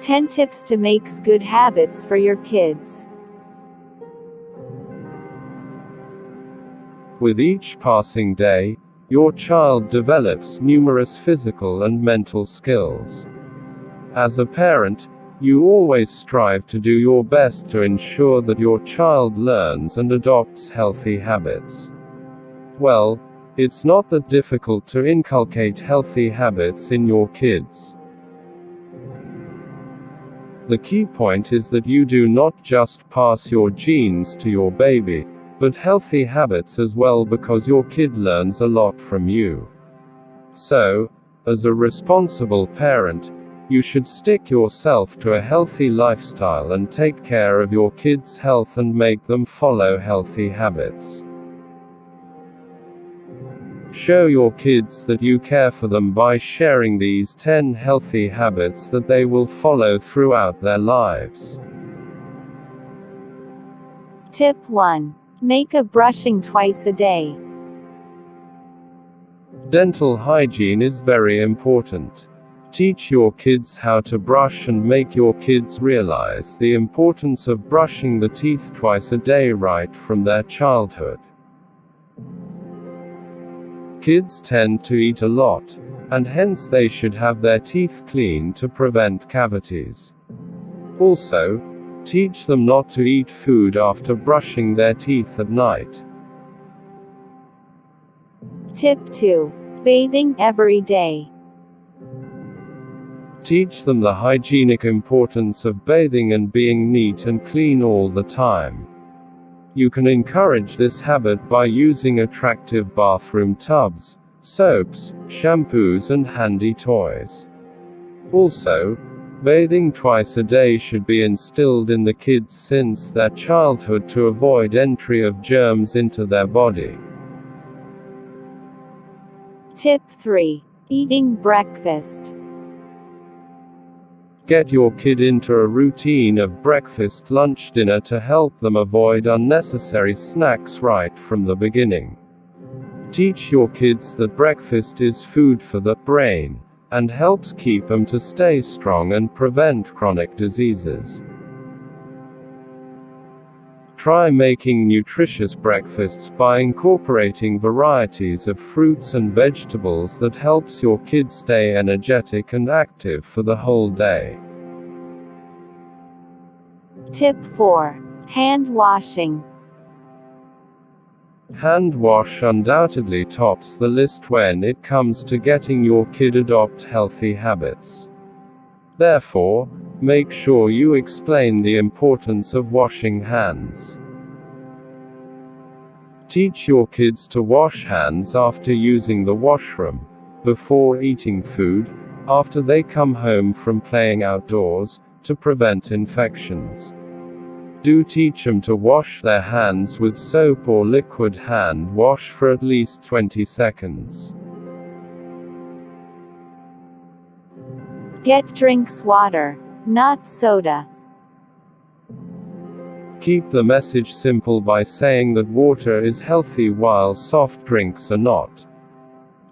10 tips to make good habits for your kids. With each passing day, your child develops numerous physical and mental skills. As a parent, you always strive to do your best to ensure that your child learns and adopts healthy habits. Well, it's not that difficult to inculcate healthy habits in your kids. The key point is that you do not just pass your genes to your baby, but healthy habits as well, because your kid learns a lot from you. So, as a responsible parent, you should stick yourself to a healthy lifestyle and take care of your kids' health and make them follow healthy habits. Show your kids that you care for them by sharing these 10 healthy habits that they will follow throughout their lives. Tip 1. Make a brushing twice a day. Dental hygiene is very important. Teach your kids how to brush and make your kids realize the importance of brushing the teeth twice a day right from their childhood. Kids tend to eat a lot, and hence they should have their teeth clean to prevent cavities. Also, teach them not to eat food after brushing their teeth at night. Tip 2. Bathing every day. Teach them the hygienic importance of bathing and being neat and clean all the time. You can encourage this habit by using attractive bathroom tubs, soaps, shampoos and handy toys. Also, bathing twice a day should be instilled in the kids since their childhood to avoid entry of germs into their body. Tip 3. Eating breakfast. Get your kid into a routine of breakfast, lunch, dinner to help them avoid unnecessary snacks right from the beginning. Teach your kids that breakfast is food for the brain, and helps keep them to stay strong and prevent chronic diseases. Try making nutritious breakfasts by incorporating varieties of fruits and vegetables that helps your kids stay energetic and active for the whole day. Tip 4. Hand washing. Hand wash undoubtedly tops the list when it comes to getting your kid adopt healthy habits. Therefore, make sure you explain the importance of washing hands. Teach your kids to wash hands after using the washroom, before eating food, after they come home from playing outdoors, to prevent infections. Do teach them to wash their hands with soap or liquid hand wash for at least 20 seconds. Get drinks water, not soda. Keep the message simple by saying that water is healthy while soft drinks are not.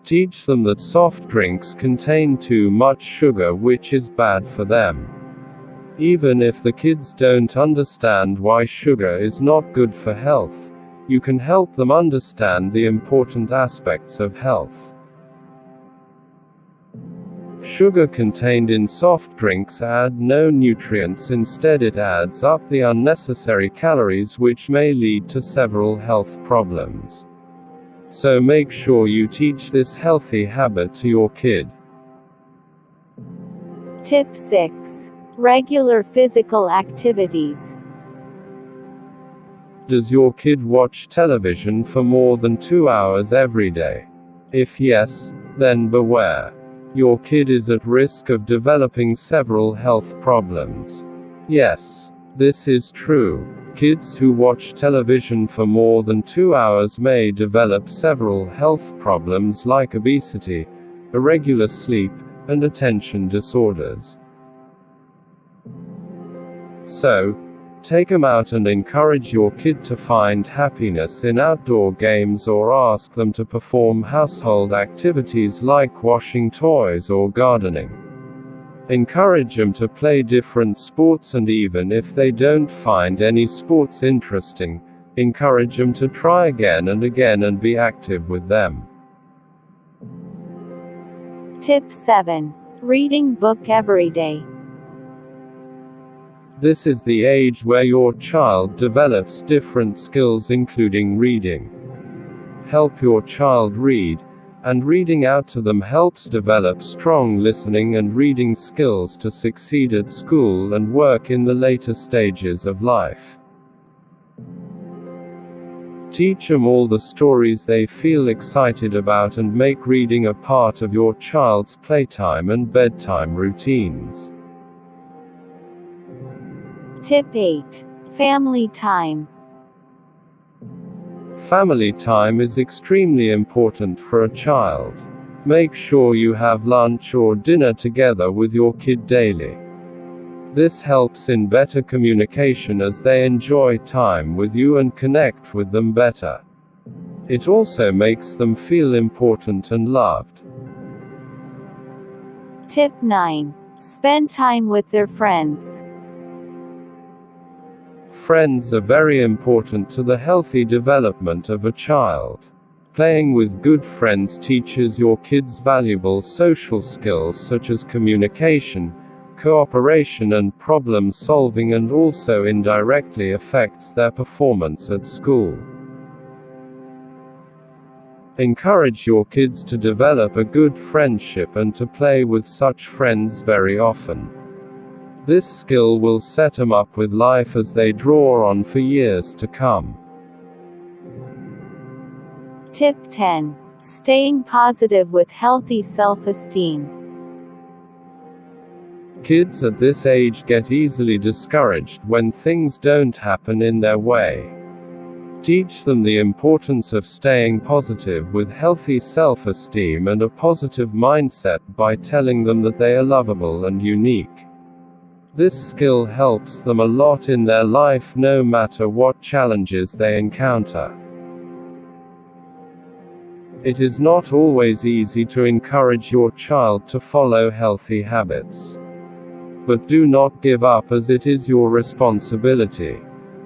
Teach them that soft drinks contain too much sugar, which is bad for them. Even if the kids don't understand why sugar is not good for health, you can help them understand the important aspects of health. Sugar contained in soft drinks add no nutrients, instead it adds up the unnecessary calories, which may lead to several health problems. So make sure you teach this healthy habit to your kid. Tip 6. Regular physical activities. Does your kid watch television for more than 2 hours every day? If yes, then beware. Your kid is at risk of developing several health problems. Yes, this is true. Kids who watch television for more than 2 hours may develop several health problems like obesity, irregular sleep, and attention disorders. So, take them out and encourage your kid to find happiness in outdoor games, or ask them to perform household activities like washing toys or gardening. Encourage them to play different sports, and even if they don't find any sports interesting, encourage them to try again and again and be active with them. Tip 7. Reading book every day. This is the age where your child develops different skills, including reading. Help your child read, and reading out to them helps develop strong listening and reading skills to succeed at school and work in the later stages of life. Teach them all the stories they feel excited about and make reading a part of your child's playtime and bedtime routines. Tip 8. Family time. Family time is extremely important for a child. Make sure you have lunch or dinner together with your kid daily. This helps in better communication as they enjoy time with you and connect with them better. It also makes them feel important and loved. Tip 9. Spend time with their friends. Friends are very important to the healthy development of a child. Playing with good friends teaches your kids valuable social skills such as communication, cooperation and problem solving, and also indirectly affects their performance at school. Encourage your kids to develop a good friendship and to play with such friends very often. This skill will set them up with life as they draw on for years to come. Tip 10. Staying positive with healthy self-esteem. Kids at this age get easily discouraged when things don't happen in their way. Teach them the importance of staying positive with healthy self-esteem and a positive mindset by telling them that they are lovable and unique. This skill helps them a lot in their life no matter what challenges they encounter. It is not always easy to encourage your child to follow healthy habits. But do not give up, as it is your responsibility.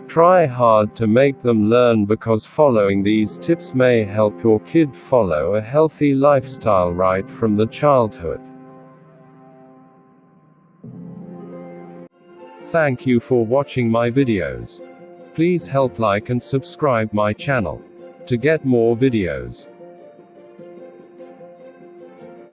Try hard to make them learn, because following these tips may help your kid follow a healthy lifestyle right from the childhood. Thank you for watching my videos. Please help like and subscribe my channel to get more videos.